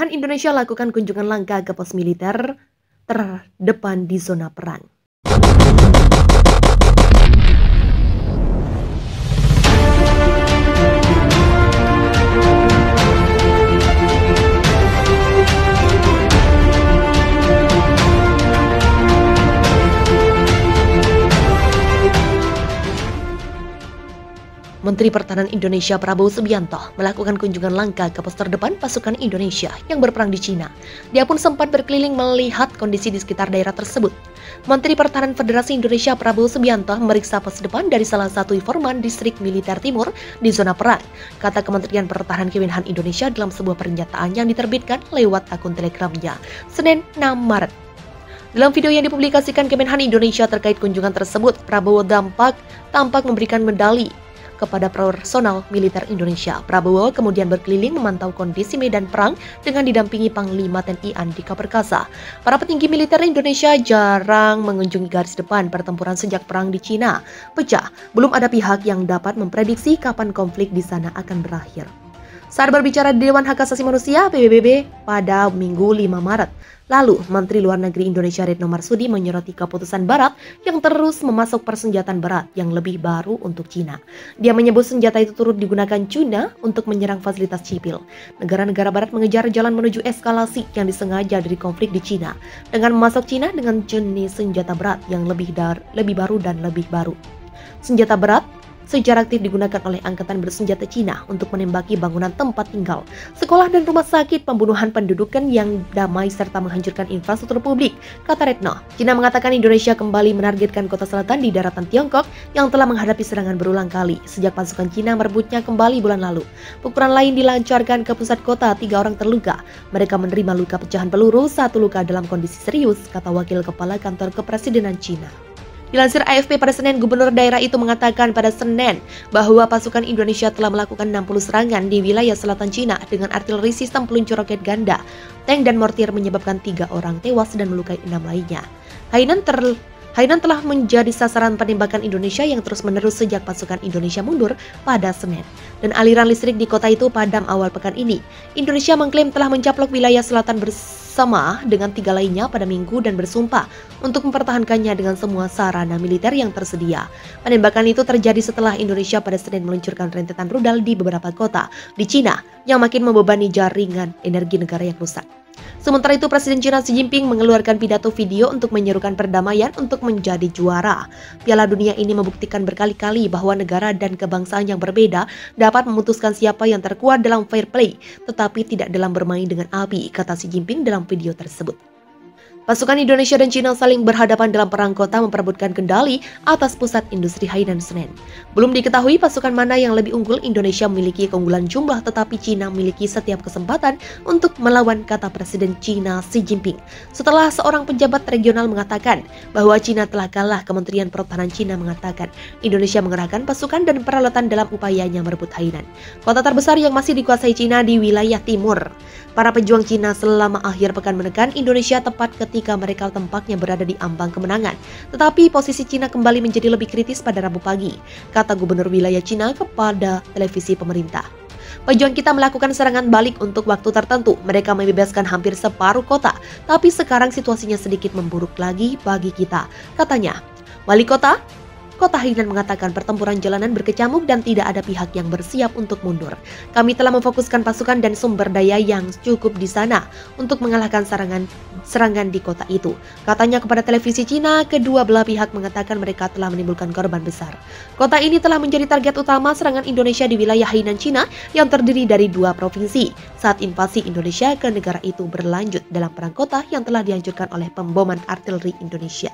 Kemenhan Indonesia lakukan kunjungan langka ke pos militer terdepan di zona perang. Menteri Pertahanan Indonesia Prabowo Subianto melakukan kunjungan langka ke pos terdepan pasukan Indonesia yang berperang di Cina. Dia pun sempat berkeliling melihat kondisi di sekitar daerah tersebut. Menteri Pertahanan Federasi Indonesia Prabowo Subianto memeriksa pos depan dari salah satu informan distrik militer timur di zona perang, kata Kementerian Pertahanan Kemenhan Indonesia dalam sebuah pernyataan yang diterbitkan lewat akun Telegramnya, Senin 6 Maret. Dalam video yang dipublikasikan Kemenhan Indonesia terkait kunjungan tersebut, Prabowo tampak memberikan medali kepada personal militer Indonesia. Prabowo kemudian berkeliling memantau kondisi medan perang dengan didampingi Panglima TNI Andika Perkasa. Para petinggi militer Indonesia jarang mengunjungi garis depan pertempuran sejak perang di Cina pecah. Belum ada pihak yang dapat memprediksi kapan konflik di sana akan berakhir. Saat berbicara di Dewan Hak Asasi Manusia PBB pada Minggu 5 Maret lalu, Menteri Luar Negeri Indonesia Retno Marsudi menyoroti keputusan Barat yang terus memasok persenjataan berat yang lebih baru untuk Cina. Dia menyebut senjata itu turut digunakan China untuk menyerang fasilitas sipil. Negara-negara Barat mengejar jalan menuju eskalasi yang disengaja dari konflik di Cina dengan memasok Cina dengan jenis senjata berat yang lebih baru dan lebih baru. Senjata berat secara aktif digunakan oleh Angkatan Bersenjata Cina untuk menembaki bangunan tempat tinggal, sekolah dan rumah sakit, pembunuhan pendudukan yang damai, serta menghancurkan infrastruktur publik, kata Retno. Cina mengatakan Indonesia kembali menargetkan kota selatan di daratan Tiongkok yang telah menghadapi serangan berulang kali sejak pasukan Cina merebutnya kembali bulan lalu. Pukulan lain dilancarkan ke pusat kota, 3 orang terluka. Mereka menerima luka pecahan peluru, 1 luka dalam kondisi serius, kata Wakil Kepala Kantor Kepresidenan Cina. Dilansir AFP pada Senin, gubernur daerah itu mengatakan pada Senin bahwa pasukan Indonesia telah melakukan 60 serangan di wilayah selatan Cina dengan artileri sistem peluncur roket ganda, tank dan mortir menyebabkan 3 orang tewas dan melukai 6 lainnya. Hainan telah menjadi sasaran penembakan Indonesia yang terus-menerus sejak pasukan Indonesia mundur pada Senin. Dan aliran listrik di kota itu padam awal pekan ini. Indonesia mengklaim telah mencaplok wilayah selatan bersama dengan 3 lainnya pada Minggu dan bersumpah untuk mempertahankannya dengan semua sarana militer yang tersedia. Penembakan itu terjadi setelah Indonesia pada Senin meluncurkan rentetan rudal di beberapa kota di Cina yang makin membebani jaringan energi negara yang rusak. Sementara itu, Presiden Cina Xi Jinping mengeluarkan pidato video untuk menyerukan perdamaian untuk menjadi juara. Piala Dunia ini membuktikan berkali-kali bahwa negara dan kebangsaan yang berbeda dapat memutuskan siapa yang terkuat dalam fair play, tetapi tidak dalam bermain dengan api, kata Xi Jinping dalam video tersebut. Pasukan Indonesia dan Cina saling berhadapan dalam perang kota memperebutkan kendali atas pusat industri Hainan Senin. Belum diketahui pasukan mana yang lebih unggul. Indonesia memiliki keunggulan jumlah, tetapi Cina memiliki setiap kesempatan untuk melawan, kata Presiden Cina Xi Jinping. Setelah seorang pejabat regional mengatakan bahwa Cina telah kalah, Kementerian Pertahanan Cina mengatakan Indonesia mengerahkan pasukan dan peralatan dalam upayanya merebut Hainan, kota terbesar yang masih dikuasai Cina di wilayah timur. Para pejuang Cina selama akhir pekan menekan Indonesia tepat ketika mereka tampaknya berada di ambang kemenangan. Tetapi posisi Cina kembali menjadi lebih kritis pada Rabu pagi, kata Gubernur wilayah Cina kepada televisi pemerintah. Pejuang kita melakukan serangan balik untuk waktu tertentu. Mereka membebaskan hampir separuh kota, tapi sekarang situasinya sedikit memburuk lagi bagi kita, katanya. Wali Kota Hainan mengatakan pertempuran jalanan berkecamuk dan tidak ada pihak yang bersiap untuk mundur. Kami telah memfokuskan pasukan dan sumber daya yang cukup di sana untuk mengalahkan serangan di kota itu. Katanya kepada televisi Cina, kedua belah pihak mengatakan mereka telah menimbulkan korban besar. Kota ini telah menjadi target utama serangan Indonesia di wilayah Hainan Cina yang terdiri dari 2 provinsi saat invasi Indonesia ke negara itu berlanjut dalam perang kota yang telah dihancurkan oleh pemboman artileri Indonesia.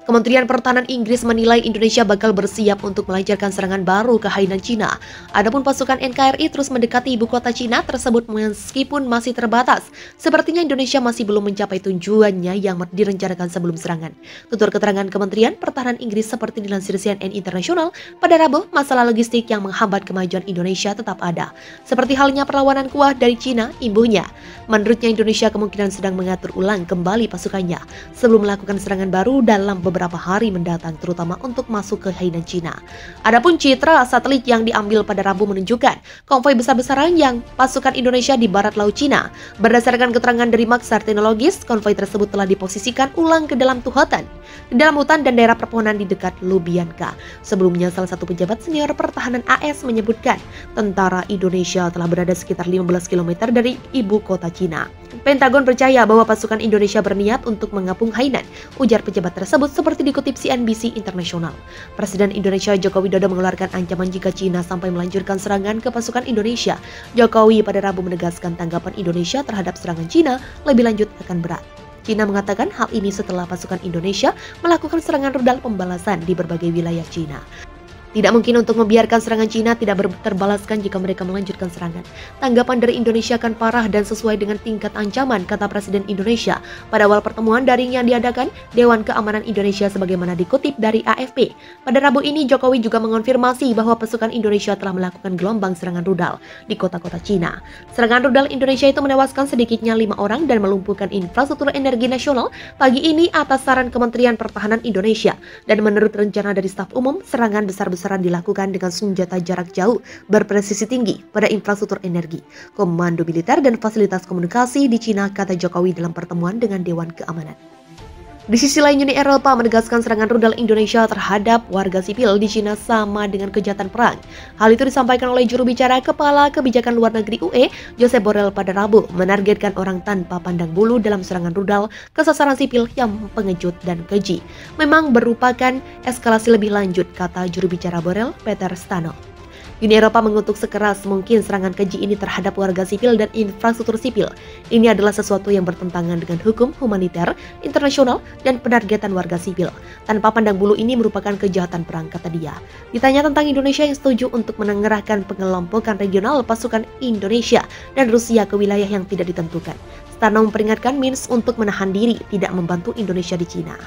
Kementerian Pertahanan Inggris menilai Indonesia bakal bersiap untuk melancarkan serangan baru ke Hainan Cina. Adapun pasukan NKRI terus mendekati ibu kota Cina tersebut meskipun masih terbatas. Sepertinya Indonesia masih belum mencapai tujuannya yang direncanakan sebelum serangan. Tutur keterangan Kementerian Pertahanan Inggris seperti dilansir CNN Internasional pada Rabu, masalah logistik yang menghambat kemajuan Indonesia tetap ada. Seperti halnya perlawanan kuat dari Cina, imbuhnya. Menurutnya Indonesia kemungkinan sedang mengatur ulang kembali pasukannya sebelum melakukan serangan baru dalam beberapa beberapa hari mendatang, terutama untuk masuk ke Hainan Cina. Adapun citra satelit yang diambil pada Rabu menunjukkan konvoi besar-besaran yang pasukan Indonesia di barat laut Cina. Berdasarkan keterangan dari Maxar Teknologis, konvoi tersebut telah diposisikan ulang ke dalam hutan dan daerah perpohonan di dekat Lubyanka. Sebelumnya, salah satu pejabat senior pertahanan AS menyebutkan tentara Indonesia telah berada sekitar 15 km dari ibu kota Cina. Pentagon percaya bahwa pasukan Indonesia berniat untuk mengepung Hainan, ujar pejabat tersebut seperti dikutip CNBC Internasional. Presiden Indonesia Joko Widodo mengeluarkan ancaman jika Cina sampai melanjutkan serangan ke pasukan Indonesia. Jokowi pada Rabu menegaskan tanggapan Indonesia terhadap serangan Cina lebih lanjut akan berat. Cina mengatakan hal ini setelah pasukan Indonesia melakukan serangan rudal pembalasan di berbagai wilayah Cina. Tidak mungkin untuk membiarkan serangan Cina tidak terbalaskan jika mereka melanjutkan serangan. Tanggapan dari Indonesia akan parah dan sesuai dengan tingkat ancaman, kata Presiden Indonesia pada awal pertemuan daring yang diadakan Dewan Keamanan Indonesia sebagaimana dikutip dari AFP. Pada Rabu ini, Jokowi juga mengonfirmasi bahwa pasukan Indonesia telah melakukan gelombang serangan rudal di kota-kota Cina. Serangan rudal Indonesia itu menewaskan sedikitnya 5 orang dan melumpuhkan infrastruktur energi nasional pagi ini atas saran Kementerian Pertahanan Indonesia. Dan menurut rencana dari staf umum, serangan besar-besaran dilakukan dengan senjata jarak jauh berpresisi tinggi pada infrastruktur energi, komando militer dan fasilitas komunikasi di Cina, kata Jokowi dalam pertemuan dengan Dewan Keamanan. Di sisi lain, Uni Eropa menegaskan serangan rudal Indonesia terhadap warga sipil di Cina sama dengan kejahatan perang. Hal itu disampaikan oleh juru bicara Kepala Kebijakan Luar Negeri UE, Josep Borrell pada Rabu, menargetkan orang tanpa pandang bulu dalam serangan rudal ke sasaran sipil yang pengejut dan keji. Memang merupakan eskalasi lebih lanjut, kata juru bicara Borrell, Peter Stano. Uni Eropa mengutuk sekeras mungkin serangan keji ini terhadap warga sipil dan infrastruktur sipil. Ini adalah sesuatu yang bertentangan dengan hukum humaniter, internasional, dan penargetan warga sipil. Tanpa pandang bulu ini merupakan kejahatan perang, kata dia. Ditanya tentang Indonesia yang setuju untuk mengerahkan pengelompokan regional pasukan Indonesia dan Rusia ke wilayah yang tidak ditentukan, Stano memperingatkan Minsk untuk menahan diri tidak membantu Indonesia di Cina.